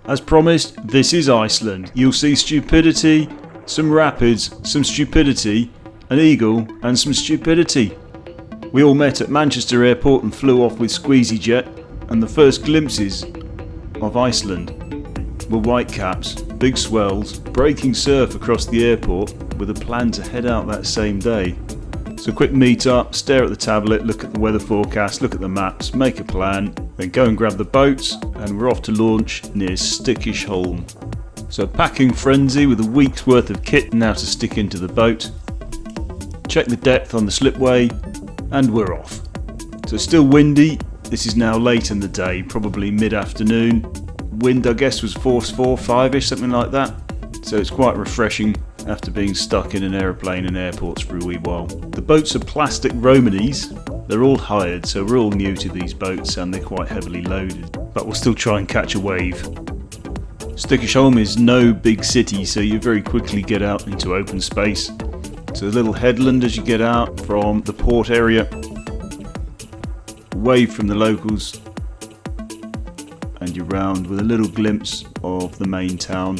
As promised, this is Iceland. You'll see stupidity, some rapids, some stupidity, an eagle and some stupidity. We all met at Manchester Airport and flew off with Squeezy Jet, and the first glimpses of Iceland were whitecaps, big swells, breaking surf across the airport with a plan to head out that same day. So quick meet up, stare at the tablet, look at the weather forecast, look at the maps, make a plan, then go and grab the boats, and we're off to launch near Stykkishólmur. So packing frenzy with a week's worth of kit now to stick into the boat. Check the depth on the slipway, and we're off. So still windy, this is now late in the day, probably mid-afternoon. Wind I guess was force 4, 5ish, something like that. So it's quite refreshing after being stuck in an aeroplane in airports for a wee while. The boats are plastic Romanys. They're all hired, so we're all new to these boats and they're quite heavily loaded. But we'll still try and catch a wave. Stykkishólmur is no big city, so you very quickly get out into open space. It's a little headland as you get out from the port area, away from the locals, and you're round with a little glimpse of the main town.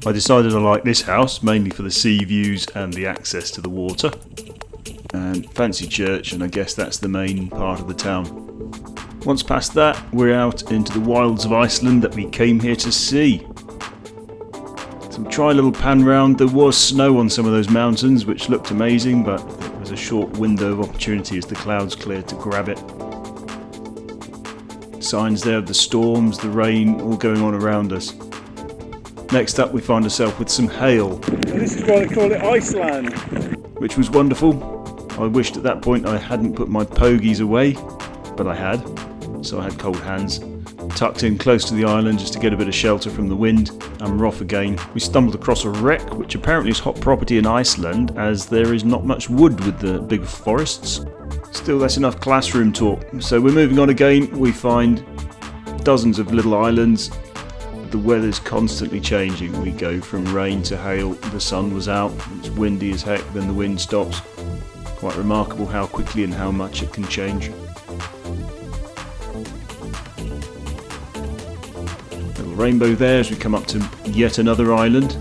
I decided I like this house mainly for the sea views and the access to the water, and fancy church, and I guess that's the main part of the town. Once past that, we're out into the wilds of Iceland that we came here to see. So we try a little pan round. There was snow on some of those mountains which looked amazing, but it was a short window of opportunity as the clouds cleared to grab it. Signs there of the storms, the rain, all going on around us. Next up we find ourselves with some hail. This is why they call it Iceland. Which was wonderful. I wished at that point I hadn't put my pogies away, but I had, so I had cold hands. Tucked in close to the island just to get a bit of shelter from the wind, and we're off again. We stumbled across a wreck which apparently is hot property in Iceland as there is not much wood with the big forests. Still, that's enough classroom talk, so we're moving on again. We find dozens of little islands. The weather's constantly changing. We go from rain to hail, the sun was out, it's windy as heck, then the wind stops. Quite remarkable how quickly and how much it can change. Little rainbow there as we come up to yet another island.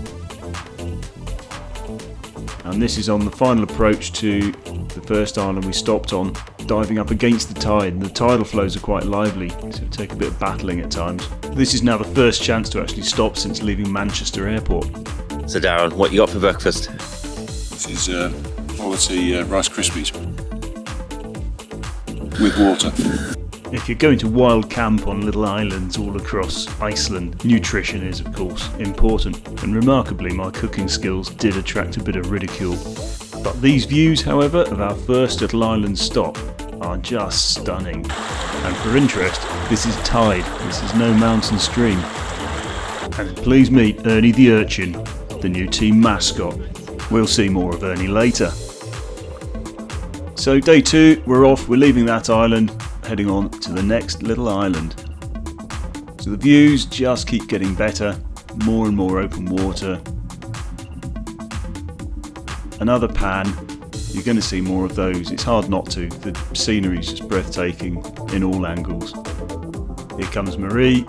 And this is on the final approach to the first island we stopped on, diving up against the tide, and the tidal flows are quite lively, so it'll take a bit of battling at times. This is now the first chance to actually stop since leaving Manchester Airport. So Darren, what you got for breakfast? This is quality Rice Krispies with water. If you're going to wild camp on little islands all across Iceland, nutrition is of course important, and remarkably my cooking skills did attract a bit of ridicule. But these views, however, of our first little island stop are just stunning. And for interest, this is tide, this is no mountain stream. And please meet Ernie the Urchin, the new team mascot. We'll see more of Ernie later. So day 2, we're off, we're leaving that island, heading on to the next little island. So the views just keep getting better, more and more open water. Another pan, you're going to see more of those, it's hard not to, the scenery is just breathtaking in all angles. Here comes Marie,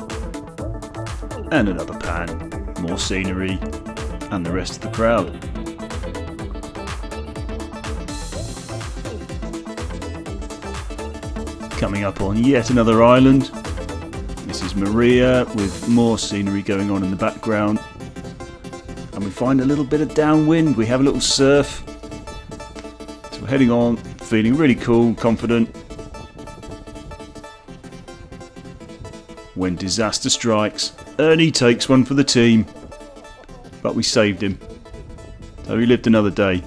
and another pan, more scenery, and the rest of the crowd. Coming up on yet another island. This is Maria with more scenery going on in the background. And we find a little bit of downwind, we have a little surf. So we're heading on, feeling really cool, confident. When disaster strikes, Ernie takes one for the team. But we saved him. So he lived another day.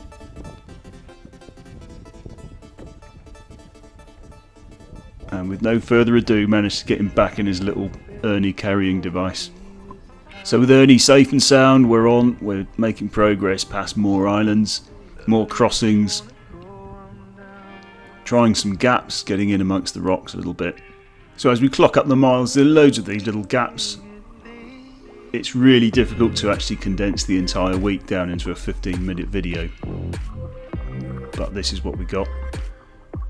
And with no further ado managed to get him back in his little Ernie carrying device. So with Ernie safe and sound, we're making progress past more islands, more crossings, trying some gaps, getting in amongst the rocks a little bit. So as we clock up the miles, there are loads of these little gaps. It's really difficult to actually condense the entire week down into a 15-minute video. But this is what we got.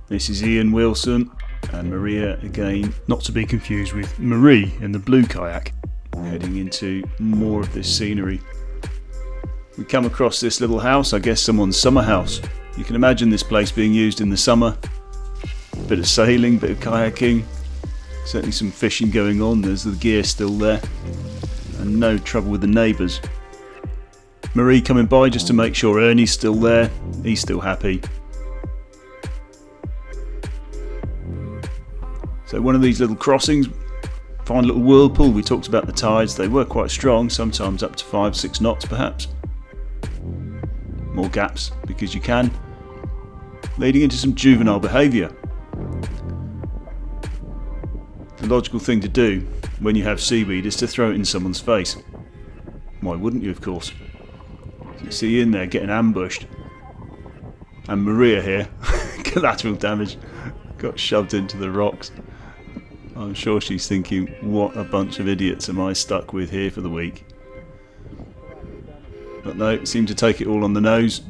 This is Ian Wilson and Maria again, not to be confused with Marie in the blue kayak. Heading into more of this scenery. We come across this little house, I guess someone's summer house. You can imagine this place being used in the summer. Bit of sailing, bit of kayaking, certainly some fishing going on. There's the gear still there, and no trouble with the neighbours. Marie coming by just to make sure Ernie's still there. He's still happy. So one of these little crossings, find a little whirlpool. We talked about the tides, they were quite strong, sometimes up to 5-6 knots perhaps. More gaps because you can, leading into some juvenile behaviour. The logical thing to do when you have seaweed is to throw it in someone's face. Why wouldn't you, of course? So you see in there getting ambushed. And Maria here, collateral damage, got shoved into the rocks. I'm sure she's thinking, what a bunch of idiots am I stuck with here for the week. But no, seemed to take it all on the nose.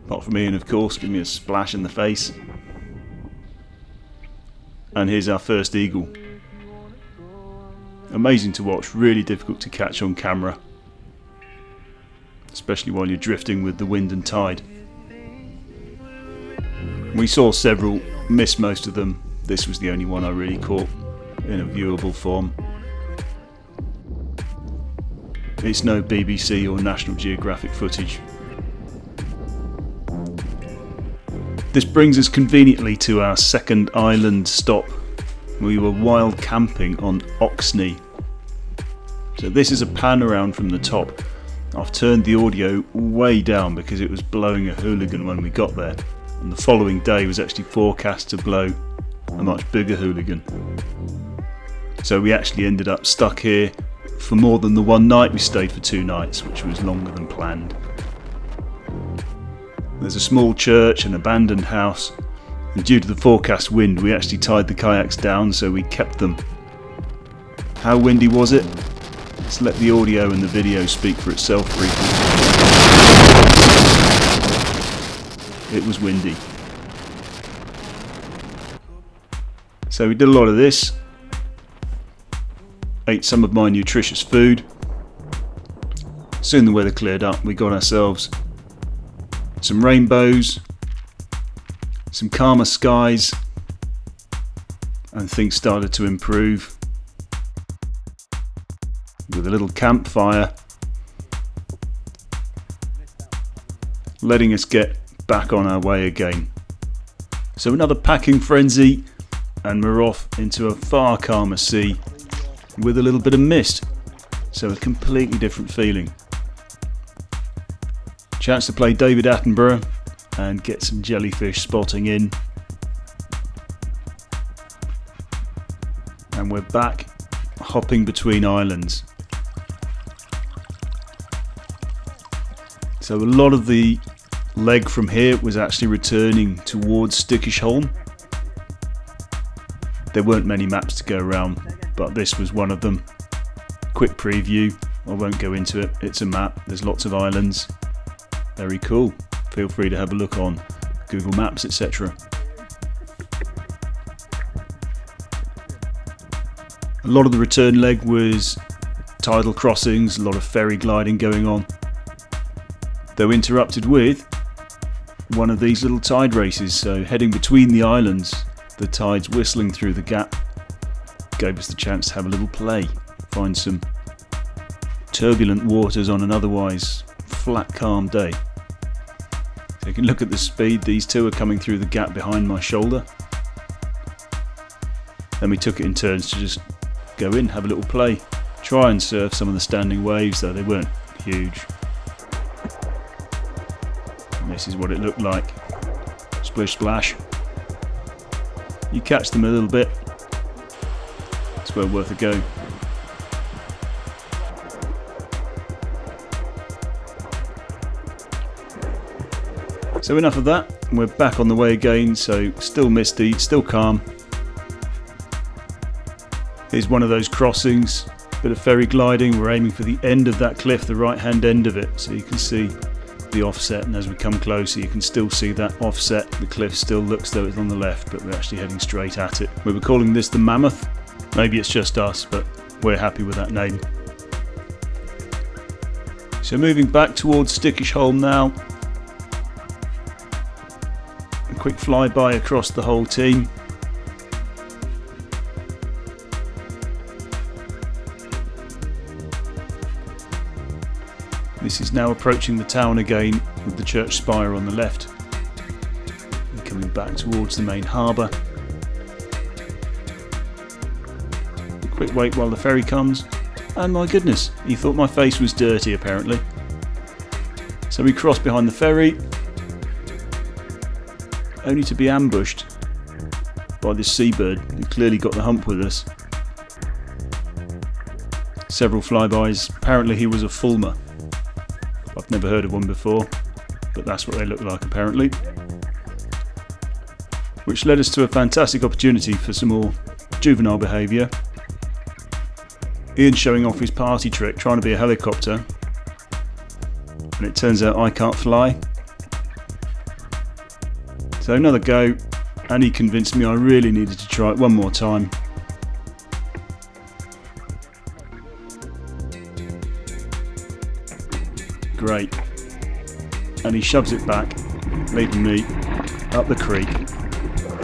Apart from Ian, of course, give me a splash in the face. And here's our first eagle. Amazing to watch, really difficult to catch on camera. Especially while you're drifting with the wind and tide. We saw several, missed most of them. This was the only one I really caught in a viewable form. It's no BBC or National Geographic footage. This brings us conveniently to our second island stop. We were wild camping on Oxney. So this is a pan around from the top. I've turned the audio way down because it was blowing a hooligan when we got there. And the following day was actually forecast to blow a much bigger hooligan. So we actually ended up stuck here for more than the one night. We stayed for 2 nights, which was longer than planned. There's a small church, an abandoned house, and due to the forecast wind we actually tied the kayaks down so we kept them. How windy was it? Let's let the audio and the video speak for itself briefly. It was windy. So we did a lot of this. Ate some of my nutritious food. Soon the weather cleared up. We got ourselves some rainbows, some calmer skies, and things started to improve. With a little campfire, letting us get back on our way again. So another packing frenzy, and we're off into a far calmer sea with a little bit of mist, so a completely different feeling. Chance to play David Attenborough and get some jellyfish spotting in. And we're back hopping between islands. So a lot of the leg from here was actually returning towards Stykkishólmur. There weren't many maps to go around, but this was one of them. Quick preview, I won't go into it, it's a map, there's lots of islands. Very cool, feel free to have a look on Google Maps, etc. A lot of the return leg was tidal crossings, a lot of ferry gliding going on, though interrupted with one of these little tide races. So heading between the islands, the tides whistling through the gap gave us the chance to have a little play, find some turbulent waters on an otherwise flat, calm day. So you can look at the speed. These two are coming through the gap behind my shoulder. Then we took it in turns to just go in, have a little play, try and surf some of the standing waves, though they weren't huge. And this is what it looked like. Splish splash. You catch them a little bit. It's well worth a go. So enough of that, we're back on the way again, so still misty, still calm. Here's one of those crossings, bit of ferry gliding. We're aiming for the end of that cliff, the right hand end of it, so you can see the offset, and as we come closer you can still see that offset. The cliff still looks though it's on the left, but we're actually heading straight at it. We were calling this the Mammoth. Maybe it's just us, but we're happy with that name. So moving back towards Stykkishólmur now. A quick flyby across the whole team. This is now approaching the town again with the church spire on the left. And coming back towards the main harbour. A quick wait while the ferry comes. And my goodness, he thought my face was dirty apparently. So we crossed behind the ferry, only to be ambushed by this seabird who clearly got the hump with us. Several flybys, apparently he was a fulmar. I've never heard of one before, but that's what they look like apparently. Which led us to a fantastic opportunity for some more juvenile behaviour. Ian showing off his party trick, trying to be a helicopter, and it turns out I can't fly. So another go, and he convinced me I really needed to try it one more time. Great. And he shoves it back, leaving me up the creek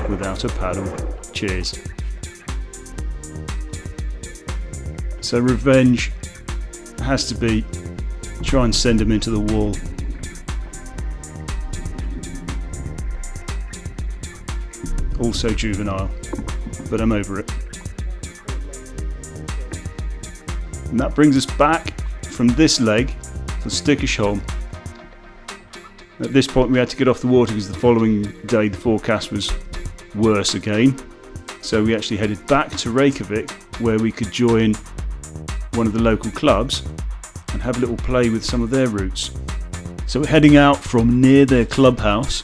without a paddle. Cheers. So revenge has to be try and send him into the wall. Also juvenile, but I'm over it. And that brings us back from this leg for Stykkishólmur. At this point we had to get off the water because the following day the forecast was worse again. So we actually headed back to Reykjavik where we could join one of the local clubs and have a little play with some of their routes. So we're heading out from near their clubhouse,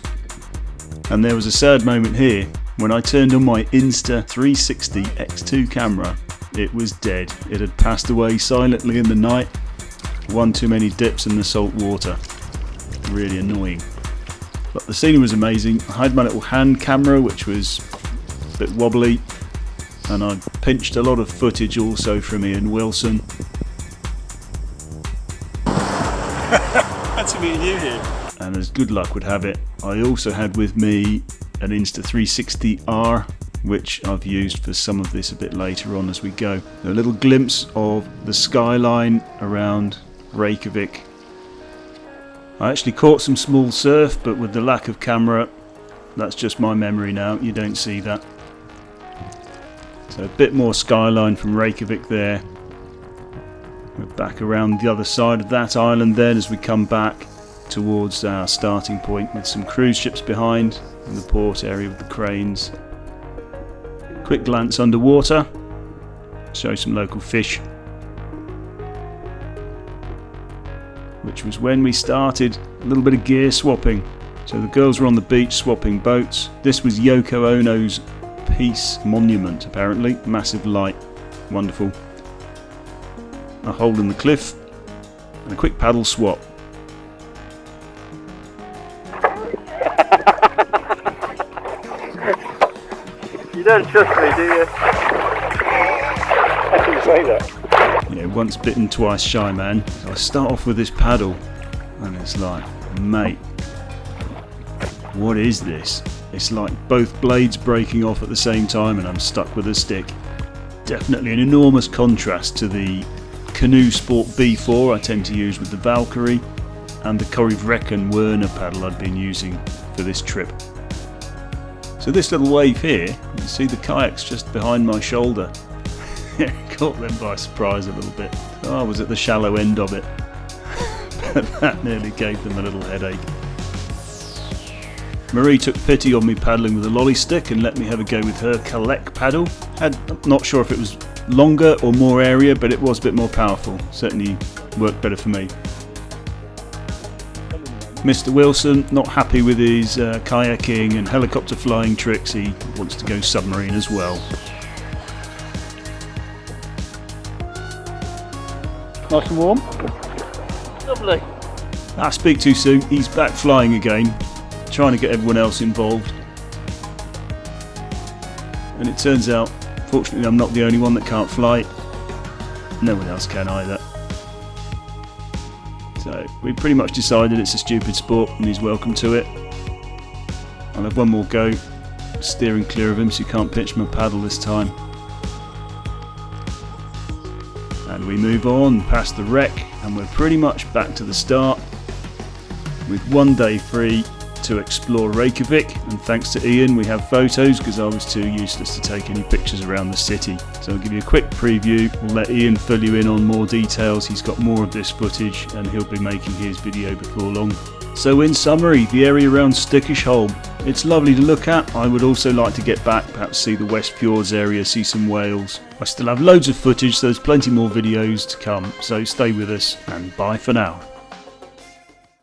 and there was a sad moment here when I turned on my Insta360 X2 camera. It was dead. It had passed away silently in the night. One too many dips in the salt water. Really annoying. But the scenery was amazing. I had my little hand camera which was a bit wobbly, and I pinched a lot of footage also from Ian Wilson. Fancy meeting you here. And as good luck would have it, I also had with me an Insta360 R, which I've used for some of this a bit later on as we go. A little glimpse of the skyline around Reykjavik. I actually caught some small surf, but with the lack of camera, that's just my memory now, you don't see that. So a bit more skyline from Reykjavik there. We're back around the other side of that island then as we come back towards our starting point with some cruise ships behind in the port area with the cranes. Quick glance underwater, show some local fish, which was when we started a little bit of gear swapping. So the girls were on the beach swapping boats. This was Yoko Ono's Peace Monument apparently, massive light, wonderful. A hole in the cliff and a quick paddle swap. You don't trust me, do you? I can say that. Yeah, once bitten, twice shy, man. So I start off with this paddle, and it's like, mate, what is this? It's like both blades breaking off at the same time, and I'm stuck with a stick. Definitely an enormous contrast to the Canoe Sport B4 I tend to use with the Valkyrie, and the Corrivrecken Werner paddle I'd been using for this trip. So this little wave here, you can see the kayaks just behind my shoulder. Caught them by surprise a little bit. I was at the shallow end of it. But that nearly gave them a little headache. Marie took pity on me paddling with a lolly stick and let me have a go with her collect paddle. I'm not sure if it was longer or more area, but it was a bit more powerful. Certainly worked better for me. Mr. Wilson, not happy with his kayaking and helicopter flying tricks. He wants to go submarine as well. Nice and warm. Lovely. I speak too soon. He's back flying again, trying to get everyone else involved. And it turns out, fortunately, I'm not the only one that can't fly. No one else can either. So we pretty much decided it's a stupid sport and he's welcome to it. I'll have one more go, steering clear of him so you can't pitch my paddle this time. And we move on past the wreck and we're pretty much back to the start with one day free to explore Reykjavik, and thanks to Ian we have photos because I was too useless to take any pictures around the city. So I'll give you a quick preview, we'll let Ian fill you in on more details, he's got more of this footage and he'll be making his video before long. So in summary, the area around Stykkishólmur, it's lovely to look at. I would also like to get back, perhaps see the West Fjords area, see some whales. I still have loads of footage, so there's plenty more videos to come, so stay with us and bye for now.